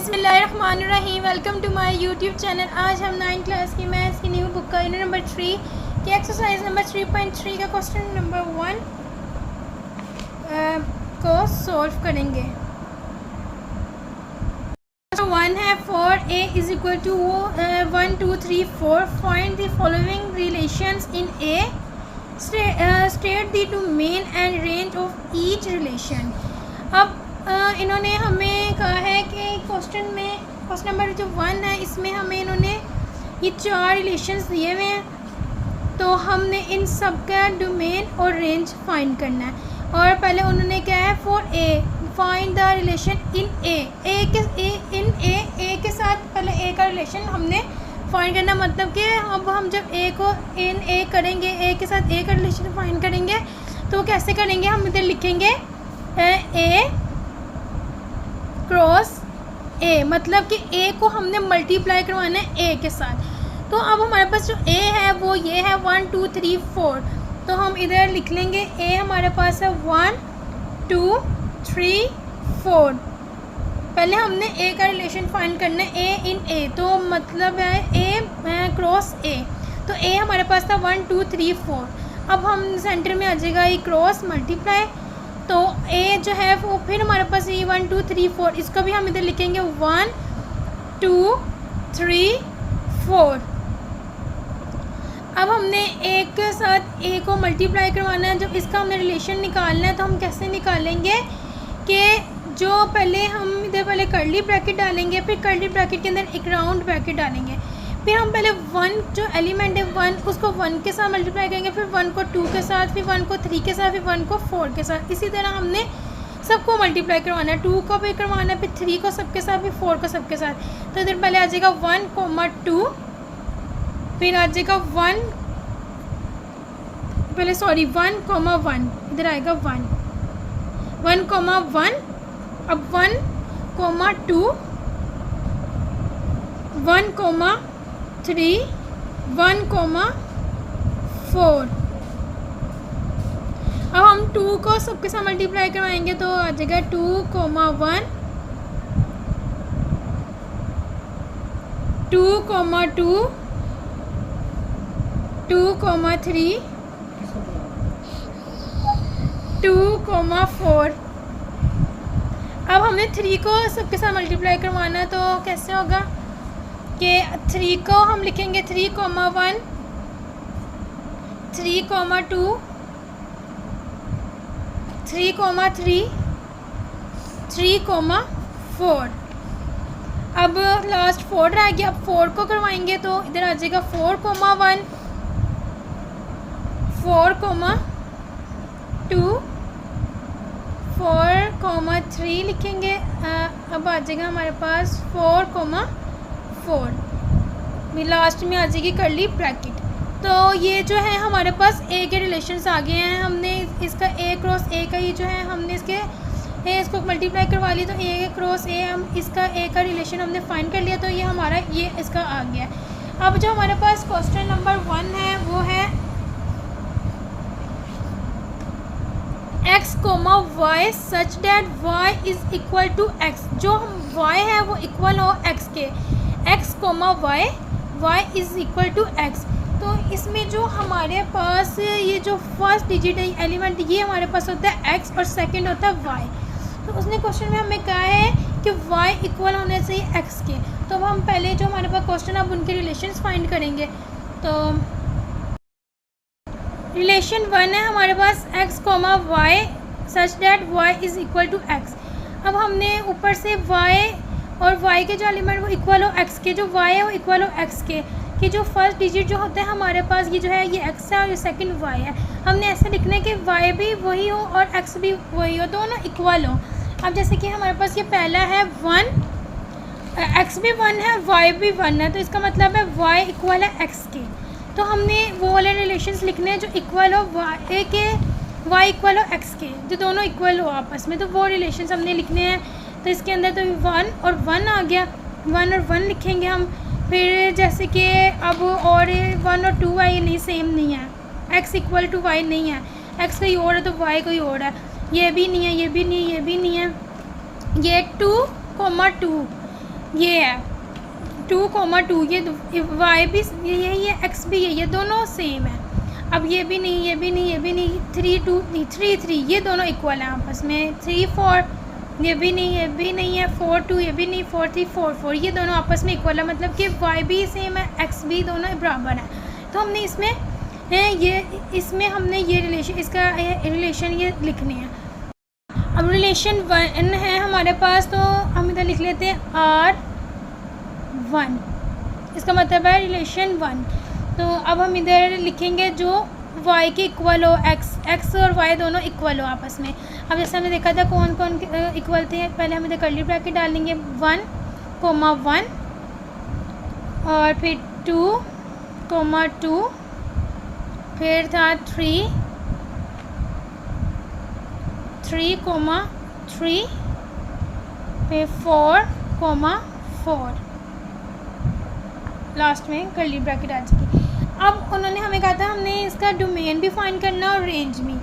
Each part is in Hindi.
बिस्मिल्लाहिर्रहमानिर्रहीम। Welcome to my YouTube channel. आज हम 9th क्लास की मैथ्स की न्यू बुक का यूनिट नंबर 3 की एक्सरसाइज नंबर 3.3 का क्वेश्चन नंबर 1 को सॉल्व करेंगे। 1 है 4a is equal to 1 2 3 4 find the following relations in A, state the domain and range of each relation. अब इन्होंने हमें कहा है कि क्वेश्चन नंबर जो 1 है इसमें हमें इन्होंने ये 4 रिलेशंस दिए हुए हैं, तो हमने इन सब का डोमेन और रेंज फाइंड करना है। और पहले उन्होंने क्या है for a find the relation in a के साथ पहले ए का रिलेशन हमने फाइंड करना, मतलब कि अब हम जब ए को इन ए करेंगे, ए के साथ ए का रिलेशन फाइंड करेंगे तो कैसे करेंगे, हम इधर लिखेंगे ए क्रॉस ए, मतलब कि ए को हमने मल्टीप्लाई करवाना है ए के साथ। तो अब हमारे पास जो ए है वो ये है 1 2 3 4, तो हम इधर लिख लेंगे ए हमारे पास है 1 2 3 4। पहले हमने ए का रिलेशन फाइंड करना है ए इन ए, तो मतलब है ए क्रॉस ए, तो ए हमारे पास था 1 2 3 4। अब हम सेंटर में आ जाएगा ये क्रॉस मल्टीप्लाई, तो ए जो है वो फिर हमारे पास ये 1 2 3 4, इसको भी हम इधर लिखेंगे 1 2 3 4। अब हमने ए के साथ ए को मल्टीप्लाई करवाना है, जब इसका हमने रिलेशन निकालना है तो हम कैसे निकालेंगे कि जो पहले हम इधर पहले कर्ली ब्रैकेट डालेंगे, फिर कर्ली ब्रैकेट के अंदर एक राउंड ब्रैकेट डालेंगे, फिर हम पहले 1 जो एलिमेंट है 1 उसको 1 के साथ मल्टीप्लाई करेंगे, फिर 1 को 2 के साथ, फिर 1 को 3 के साथ, फिर 1 को 4 के साथ। इसी तरह हमने सबको मल्टीप्लाई करवाना है, 2 को भी करवाना है, फिर 3 को सबके साथ, फिर 4 को सबके साथ। तो इधर पहले आ जाएगा 1 2, फिर आ जाएगा 1 1 इधर आएगा 1 1 अब 1 2 1 3 1 4। अब हम 2 को सबके साथ मल्टीप्लाई करवाएंगे तो आ जाएगा 2 1 2 2 2 3 2 4। अब हमने 3 को सबके साथ मल्टीप्लाई करवाना है, तो कैसे होगा कि 3 को हम लिखेंगे 3 1 3 2 3 3 3 4। अब लास्ट 4 रह गया, अब 4 को करवाएंगे तो इधर आ जाएगा 4 1 4 2 4 3 लिखेंगे। अब आ जाएगा हमारे पास 4 4, लास्ट में आ जाएगी कर्ली ब्रैकेट। तो ये जो है हमारे पास ए के रिलेशंस आ गए हैं। हमने इसका ए क्रॉस ए का ही जो है हमने इसको मल्टीप्लाई करवा ली, तो ए क्रॉस ए हम इसका ए का रिलेशन हमने फाइंड कर लिया, तो ये हमारा ये इसका आ गया। अब जो हमारे पास क्वेश्चन नंबर 1 है वो है x, y such that y is equal to x, जो हम y है वो इक्वल हो x के, x, y is equal to x। तो इसमें जो हमारे पास ये जो फर्स्ट डिजिट है एलिमेंट ये हमारे पास होता है x और सेकंड होता है y। तो उसने क्वेश्चन में हमें कहा है कि y इक्वल होने चाहिए x के, तो अब हम पहले जो हमारे पास क्वेश्चन अब उनके रिलेशंस फाइंड करेंगे। तो रिलेशन 1 है हमारे पास x, y such that y is equal to x। अब हमने ऊपर से y और y के जो एलिमेंट वो इक्वल हो x के, जो y है वो इक्वल हो x के, कि जो फर्स्ट डिजिट जो होता है हमारे पास ये जो है ये x है और ये सेकंड y है। हमने ऐसे लिखना है कि y भी वही हो और x भी वही हो, दोनों इक्वल हो। अब जैसे कि हमारे पास ये पहला है 1, x भी 1 है, y भी 1 है, तो इसका मतलब है y इक्वल है x के। तो हमने वो वाले रिलेशंस लिखने हैं जो इक्वल हो y के, y इक्वल हो x के, जो दोनों इक्वल हो आपस में, तो वो रिलेशंस हमने लिखने हैं। तो इसके अंदर तो 1 और 1 आ गया, 1 और 1 लिखेंगे हम। फिर जैसे कि अब और 1 और 2 है, ये नहीं सेम नहीं है, x इक्वल टू y नहीं है, x कोई और है तो y कोई और है, ये भी नहीं है, ये भी नहीं है, ये भी नहीं है, ये 2, 2 ये है 2,2, ये वाई भी यही है, एक्स भी यही है, दोनों सेम है। अब ये भी नहीं, ये भी नहीं, ये भी नहीं, 3 2 नहीं, 3 3, ये दोनों इक्वल हैं आपस में। 3 4, ये भी नहीं, ये भी नहीं है। 4 2, ये भी नहीं। 4 3 4 4, ये दोनों आपस में इक्वल है, मतलब कि वाई भी सेम है, एक्स भी, दोनों बराबर है। तो हमने इसमें इसमें हमने ये रिलेशन, इसका रिलेशन ये लिखने हैं। अब रिलेशन 1 है हमारे पास, तो हम इधर लिख लेते हैं R1, इसका मतलब है रिलेशन 1। तो अब हम इधर लिखेंगे जो y के इक्वल हो, x और y दोनों इक्वल हो आपस में। अब जैसे हमने देखा था कौन कौन इक्वल थे, पहले हम इधर कर्ली ब्रैकेट डाल लेंगे 1,1 और फिर 2,2, फिर था 3 3,3, फिर 4,4, लास्ट में कर्ली ब्रैकेट आ जाएगी। अब उन्होंने हमें कहा था हमने इसका डोमेन भी फाइंड करना और रेंज भी।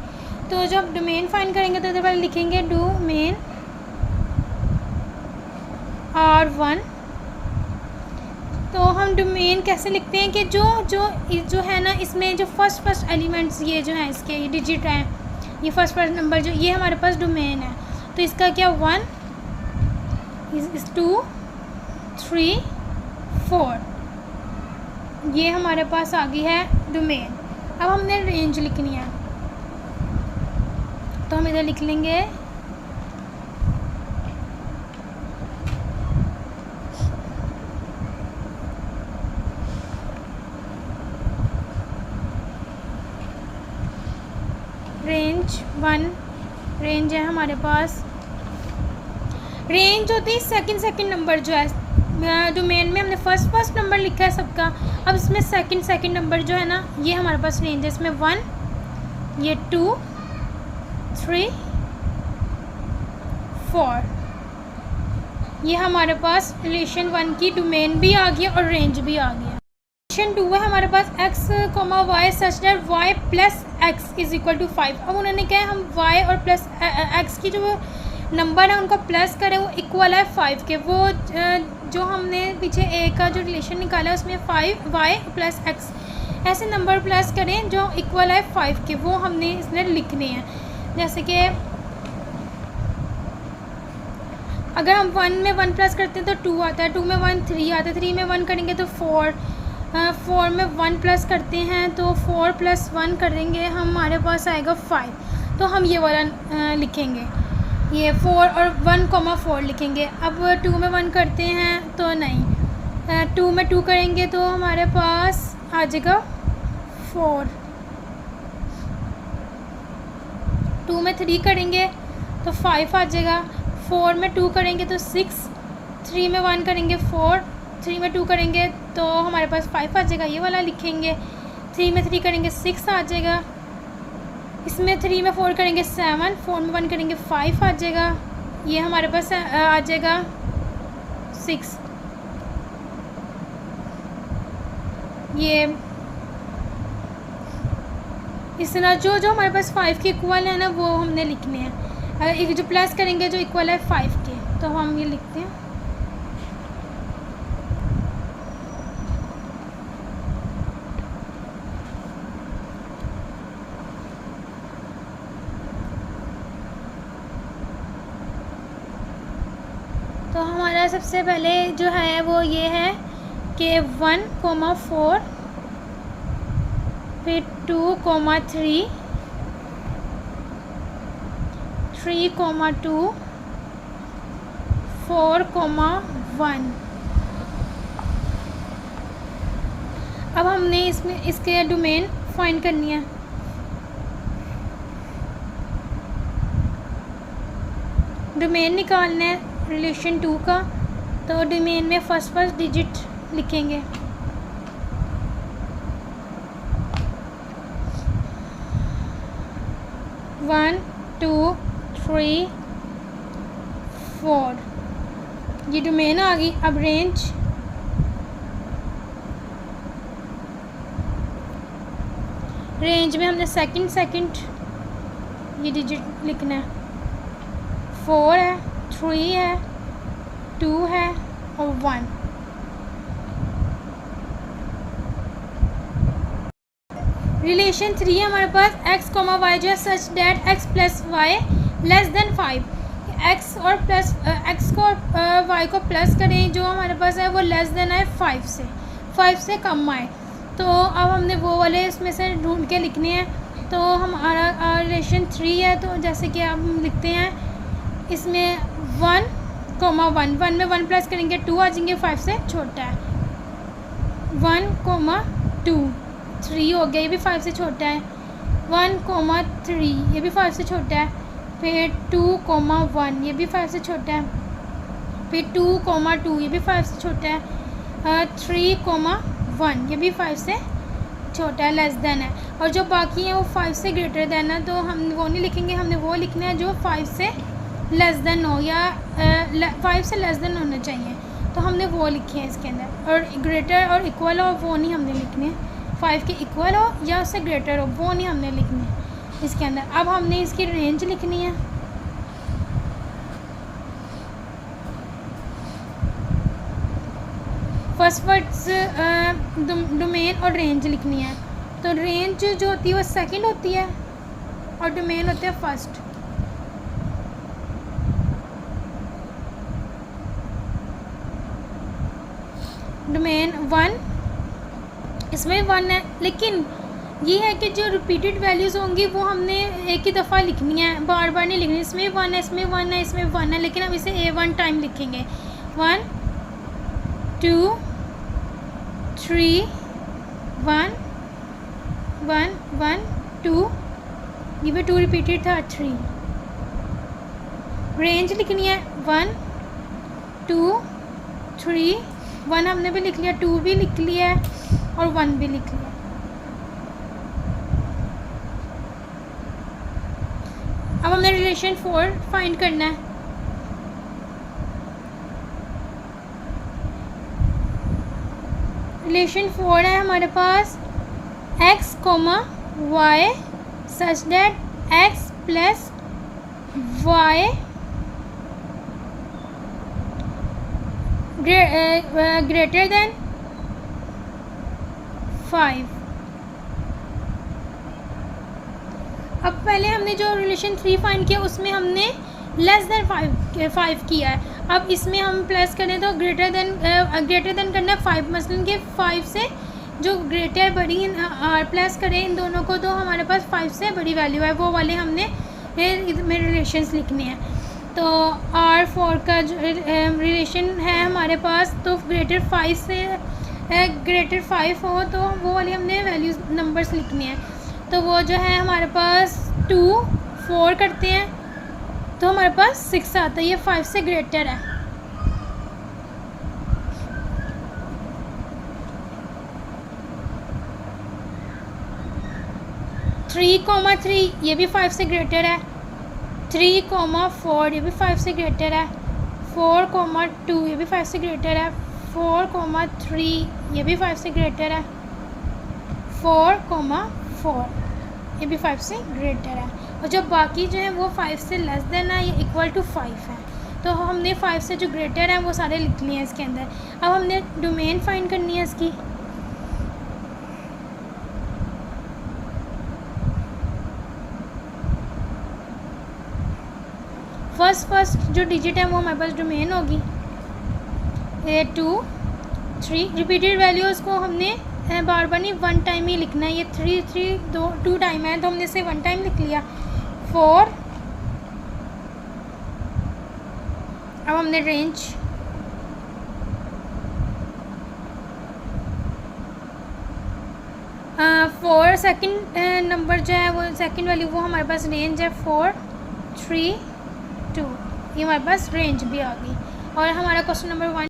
तो जब डोमेन फाइंड करेंगे तो इधर पहले लिखेंगे डोमेन R1। तो हम डोमेन कैसे लिखते हैं कि जो है ना, इसमें जो फर्स्ट एलिमेंट्स ये जो हैं, इसके ये डिजिट हैं, ये फर्स्ट नंबर जो ये हमारे पास डोमेन है। तो इसका क्या 1 2 3 4, ये हमारे पास आ गई है डोमेन। अब हमने रेंज लिखनी है, तो हम इधर लिख लेंगे रेंज 1। रेंज है हमारे पास, रेंज होती है सेकंड नंबर जो है डोमेन में। हमने फर्स्ट नंबर लिखा है सबका, अब इसमें सेकंड नंबर जो है ना, ये हमारे पास रेंज है। इसमें 1, ये 2 3 4, ये हमारे पास रिलेशन 1 की डोमेन भी आ गया और रेंज भी आ गया। रिलेशन 2 है हमारे पास x, y such that y plus x is equal to 5। अब उन्होंने कहा हम y और प्लस x की जो नंबर है उनका प्लस करें, वो इक्वल है 5 के। वो जो हमने पीछे a का जो रिलेशन निकाला है उसमें 5y प्लस x ऐसे नंबर प्लस करें जो इक्वल है 5 के, वो हमने इसमें लिखने हैं। जैसे कि अगर हम 1 में 1 प्लस करते हैं तो 2 आता है, 2 में 1 3 आता है, 3 में 1 करेंगे तो 4, 4 में 1 प्लस करते हैं तो 4 + 1 करेंगे हमारे पास आएगा 5। तो हम ये वाला लिखेंगे, ये 4 और 1,4 लिखेंगे। अब 2 में 1 करते हैं तो नहीं, 2 में 2 करेंगे तो हमारे पास आ जाएगा 4, 2 में 3 करेंगे तो 5 आ जाएगा, 4 में 2 करेंगे तो 6, 3 में 1 करेंगे 4, 3 में 2 करेंगे तो हमारे पास 5 आ जाएगा, ये वाला लिखेंगे। 3 में 3 करेंगे 6 आ जाएगा, इसमें 3 में 4 करेंगे 7, 4 में 1 करेंगे 5 आ जाएगा, ये हमारे पास आ जाएगा 6। ये इस तरह जो हमारे पास 5 के इक्वल है ना वो हमने लिखने हैं। एक जो प्लस करेंगे जो इक्वल है 5 के, तो हम ये लिखते हैं। तो हमारा सबसे पहले जो है वो ये है कि 1,4, फिर 2,3, 3,2, 4,1। अब हमने इसमें इसके डोमेन फाइंड करनी है। डोमेन निकालना है रिलेशन 2 का, तो डोमेन में फर्स्ट डिजिट लिखेंगे। वन 2 3 4, ये डोमेन आ गई। अब रेंज में हमने सेकंड ये डिजिट लिखना है। 4 है, 3 है, 2 है, और 1। रिलेशन 3 है हमारे पास x, y जो है such that x plus y less than 5। x और प्लस x को और y को प्लस करें, जो हमारे पास है वो लेस देन है 5 से कम आए। तो अब हमने वो वाले इसमें से ढूंढ के लिखने हैं। तो हमारा रिलेशन 3 है, तो जैसे कि आप लिखते हैं इसमें 1, में 1 प्लस करेंगे 2 आ जाएंगे, 5 से छोटा है। 1, 2, 3 हो गया, ये भी 5 से छोटा है। 1, 3 ये भी 5 से छोटा है। फिर 2, 1 ये भी 5 से छोटा है। फिर 2, 2 ये भी 5 से छोटा है। 3, 1 ये भी 5 से छोटा है, लेस देन है। और जो बाकी है वो 5 से ग्रेटर देन है, तो हम वो नहीं लिखेंगे, हमने वो लिखना है जो 5 से लेस देन हो या 5 से लेस देन होना चाहिए। तो हमने वो लिखे हैं इसके अंदर। और ग्रेटर और इक्वल हो वो नहीं हमने लिखने, 5 के इक्वल हो या उससे ग्रेटर हो वो नहीं हमने लिखने इसके अंदर। अब हमने इसकी रेंज लिखनी है। फर्स्ट वर्ड्स डोमेन और रेंज लिखनी है। तो रेंज जो होती है वो सेकंड होती है और डोमेन होते हैं फर्स्ट। डोमेन 1, इसमें 1 है, लेकिन ये है कि जो रिपीटेड वैल्यूज़ होंगी वो हमने एक ही दफ़ा लिखनी है, बार बार नहीं लिखनी। इसमें 1 है, इसमें 1 है, इसमें 1 है, लेकिन हम इसे A1 टाइम लिखेंगे। 1, 2, 3, 1, 1, 1, 2, ये भी 2 रिपीटेड था, 3। रेंज लिखनी है 1, 2, 3, 1 हमने भी लिख लिया, 2 भी लिख लिया है और 1 भी लिख लिया। अब हमने रिलेशन 4 फाइंड करना है। रिलेशन 4 है हमारे पास x, y such that x plus y greater than 5। अब पहले हमने जो रिलेशन 3 फाइंड किया उसमें हमने लेस देन 5 किया है। अब इसमें हम प्लस करें तो ग्रेटर देन करना है 5। मसलन कि 5 से जो ग्रेटर बड़ी आर प्लस करें इन दोनों को, तो हमारे पास 5 से बड़ी वैल्यू है, वो वाले हमने में रिलेशंस लिखने हैं। तो R4 का जो रिलेशन है हमारे पास, तो ग्रेटर 5 हो तो वो वाली हमने वैल्यूज नंबर्स लिखने हैं। तो वो जो है हमारे पास 2, 4 करते हैं तो हमारे पास 6 आता है, ये 5 से ग्रेटर है। थ्री, 3 ये भी 5 से ग्रेटर है। 3, 4 ये भी 5 से ग्रेटर है। 4, 2 ये भी 5 से ग्रेटर है। 4, 3 ये भी 5 से ग्रेटर है। 4, 4 ये भी 5 से ग्रेटर है। और जो बाकी जो है वो 5 से लेस देन है, ये इक्वल टू 5 है। तो हमने 5 से जो ग्रेटर है वो सारे लिख लिए हैं इसके अंदर। अब हमने डोमेन फाइंड करनी है इसकी। फर्स्ट जो डिजिट है वो हमारे पास डोमेन होगी। 2, 3 रिपीटेड वैल्यूज़ को हमने बार बार नहीं 1 टाइम ही लिखना है। ये 3, 2 टाइम है तो हमने इसे 1 टाइम लिख लिया। 4, अब हमने रेंज फोर सेकंड नंबर जो है वो सेकंड वैल्यू वो हमारे पास रेंज है 4, 3, 2। ये हमारे पास रेंज भी आ गई। और हमारा क्वेश्चन नंबर 1